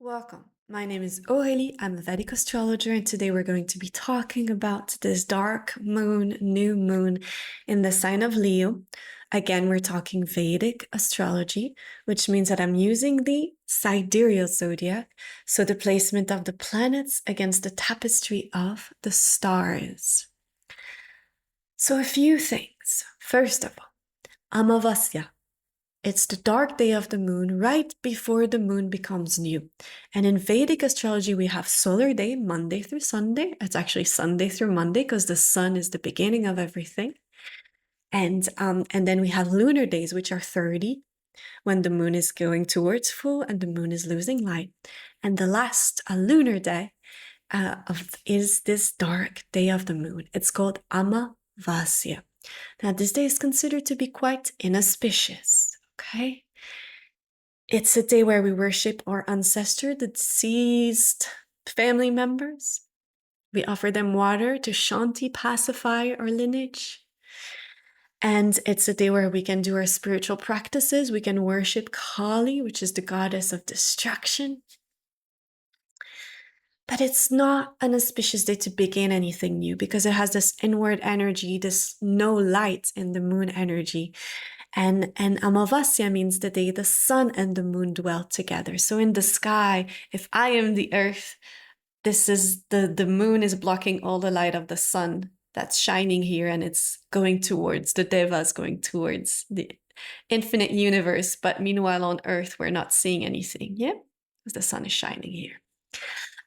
Welcome. My name is Aurélie. I'm a Vedic astrologer, and today we're going to be talking about this dark moon, new moon in the sign of Leo. Again, we're talking Vedic astrology, which means that I'm using the Sidereal zodiac, so the placement of the planets against the tapestry of the stars. So, a few things. First of all, Amavasya. It's the dark day of the moon right before the moon becomes new. And in Vedic astrology, we have solar day, Monday through Sunday. It's actually Sunday through Monday because the sun is the beginning of everything. And then we have lunar days, which are 30, when the moon is going towards full and the moon is losing light. And the last, a lunar day, is this dark day of the moon. It's called Amavasya. Now, this day is considered to be quite inauspicious. Okay. It's a day where we worship our ancestor, the deceased family members. We offer them water to shanti, pacify our lineage. And it's a day where we can do our spiritual practices. We can worship Kali, which is the goddess of destruction. But it's not an auspicious day to begin anything new because it has this inward energy, this no light in the moon energy. And Amavasya means the day the sun and the moon dwell together. So in the sky, if I am the earth, this is the moon is blocking all the light of the sun that's shining here, and it's going towards the devas, going towards the infinite universe. But meanwhile on earth, we're not seeing anything, yeah? Because the sun is shining here.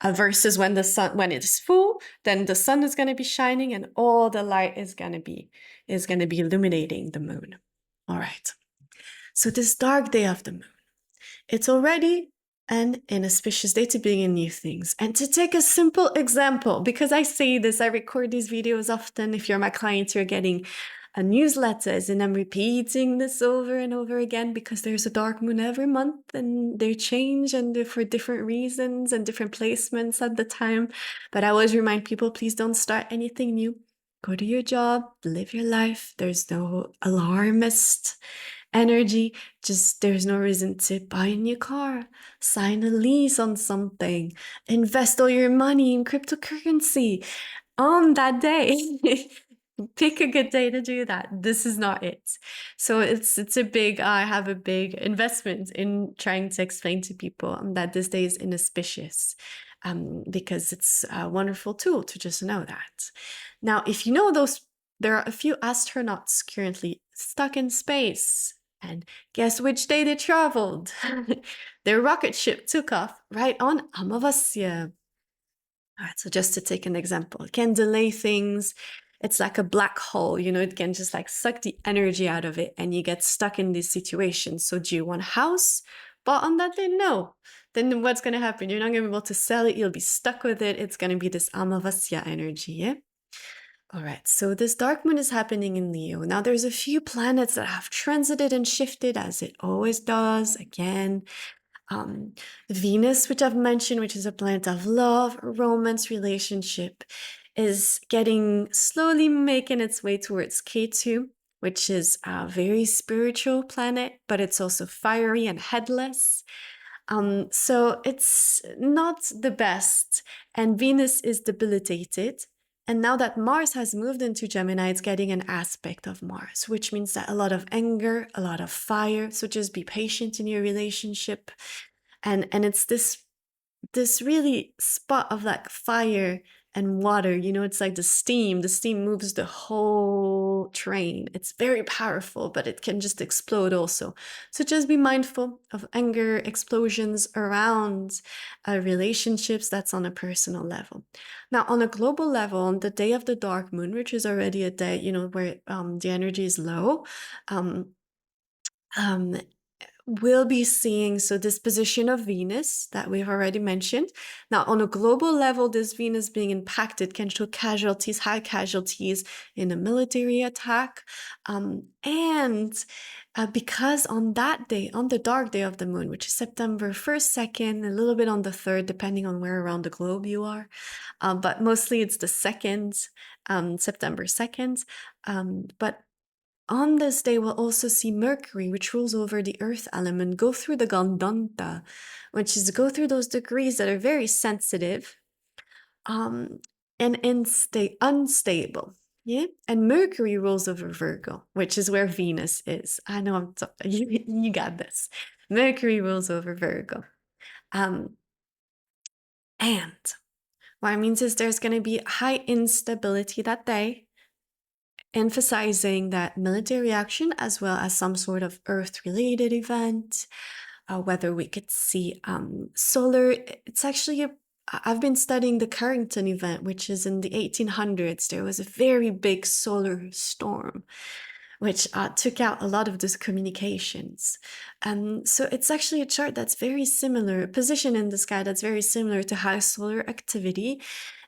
Versus when it is full, then the sun is going to be shining and all the light is going to be illuminating the moon. All right. So this dark day of the moon, it's already an inauspicious day to begin new things. And to take a simple example, because I say this, I record these videos often. If you're my client, you're getting a newsletters, and I'm repeating this over and over again because there's a dark moon every month and they change and they're for different reasons and different placements at the time. But I always remind people, please don't start anything new. Go to your job, live your life. There's no alarmist energy. Just there's no reason to buy a new car, sign a lease on something, invest all your money in cryptocurrency on that day. Pick a good day to do that. This is not it. So I have a big investment in trying to explain to people that this day is inauspicious, because it's a wonderful tool to just know that. Now, if you know there are a few astronauts currently stuck in space, and guess which day they traveled? Their rocket ship took off right on Amavasya. All right, so just to take an example, it can delay things. It's like a black hole, it can just like suck the energy out of it and you get stuck in this situation. So do you want a house? But on that day, no. Then what's going to happen? You're not going to be able to sell it. You'll be stuck with it. It's going to be this Amavasya energy, yeah? All right, so this dark moon is happening in Leo. Now, there's a few planets that have transited and shifted as it always does. Again, Venus, which I've mentioned, which is a planet of love, romance, relationship, is slowly making its way towards Ketu, which is a very spiritual planet, but it's also fiery and headless. So it's not the best. And Venus is debilitated. And now that Mars has moved into Gemini, it's getting an aspect of Mars, which means that a lot of anger, a lot of fire. So just be patient in your relationship. And it's this really spot of like fire and water, it's like the steam moves the whole train. It's very powerful, but it can just explode also. So just be mindful of anger explosions around relationships. That's on a personal level. Now, on a global level, on the day of the dark moon, which is already a day, where the energy is low, we'll be seeing this position of Venus that we've already mentioned. Now, on a global level, this Venus being impacted can show high casualties in a military attack. Because on that day, on the dark day of the moon, which is September 1st, 2nd, a little bit on the 3rd, depending on where around the globe you are, but mostly it's the 2nd, September 2nd. But On this day, we'll also see Mercury, which rules over the earth element, go through the Gandanta, which is go through those degrees that are very sensitive, um, and unstable. Yeah, and Mercury rules over Virgo, which is where Venus is. I know you got this. Mercury rules over Virgo. Um, and what it means is there's going to be high instability that day, emphasizing that military action as well as some sort of Earth-related event, whether we could see solar. It's actually I've been studying the Carrington event, which is in the 1800s. There was a very big solar storm, which took out a lot of those communications. So it's actually a chart that's very similar, a position in the sky that's very similar to high solar activity,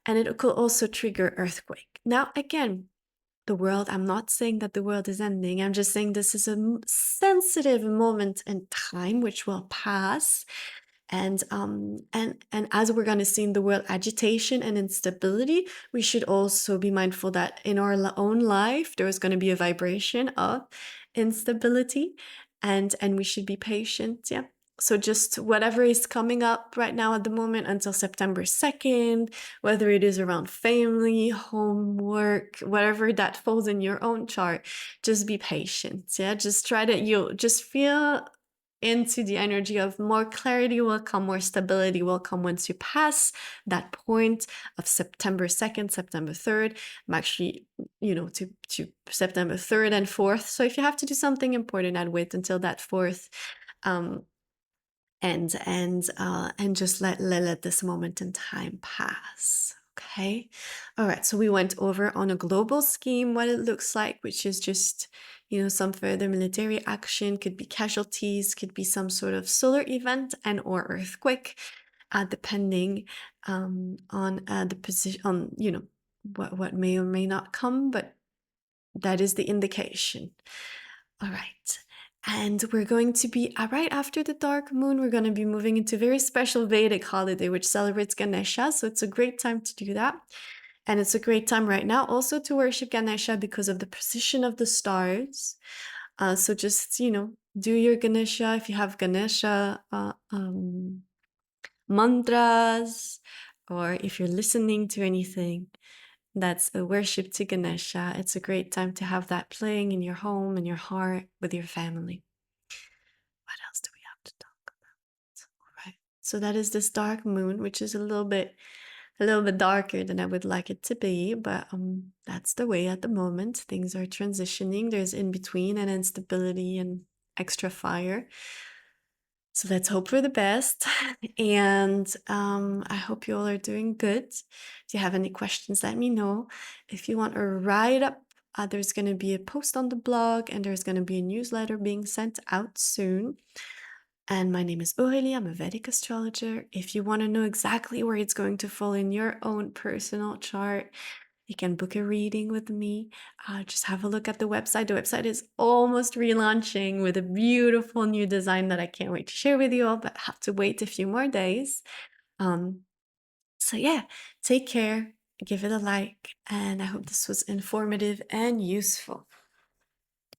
and it could also trigger earthquake. Now, again, the world, I'm not saying that the world is ending. I'm just saying this is a sensitive moment in time which will pass. And as we're going to see in the world agitation and instability, we should also be mindful that in our own life there is going to be a vibration of instability, and we should be patient. Yeah. So just whatever is coming up right now at the moment until September 2nd, whether it is around family, homework, whatever that falls in your own chart, just be patient. Yeah. Just try to, you'll just feel into the energy of more clarity will come, more stability will come once you pass that point of September 2nd, September 3rd. I'm actually, to September 3rd and 4th. So if you have to do something important, I'd wait until that 4th. And just let this moment in time pass. Okay. All right. So we went over on a global scheme what it looks like, which is just, some further military action, could be casualties, could be some sort of solar event and or earthquake, depending on the position, on, what may or may not come, but that is the indication. All right. And we're going to be, right after the dark moon, we're going to be moving into a very special Vedic holiday, which celebrates Ganesha. So it's a great time to do that. And it's a great time right now also to worship Ganesha because of the position of the stars. So just, do your Ganesha if you have Ganesha mantras, or if you're listening to anything that's a worship to Ganesha. It's a great time to have that playing in your home, in your heart, with your family. What else do we have to talk about? All right. So that is this dark moon, which is a little bit darker than I would like it to be, but that's the way at the moment. Things are transitioning. There's in between and instability and extra fire. So let's hope for the best. And I hope you all are doing good. If you have any questions, let me know. If you want a write up, there's going to be a post on the blog, and there's going to be a newsletter being sent out soon. And my name is Aurélie. I'm a Vedic astrologer. If you want to know exactly where it's going to fall in your own personal chart, you can book a reading with me. Just have a look at the website. The website is almost relaunching with a beautiful new design that I can't wait to share with you all, but have to wait a few more days. So yeah, take care, give it a like, and I hope this was informative and useful.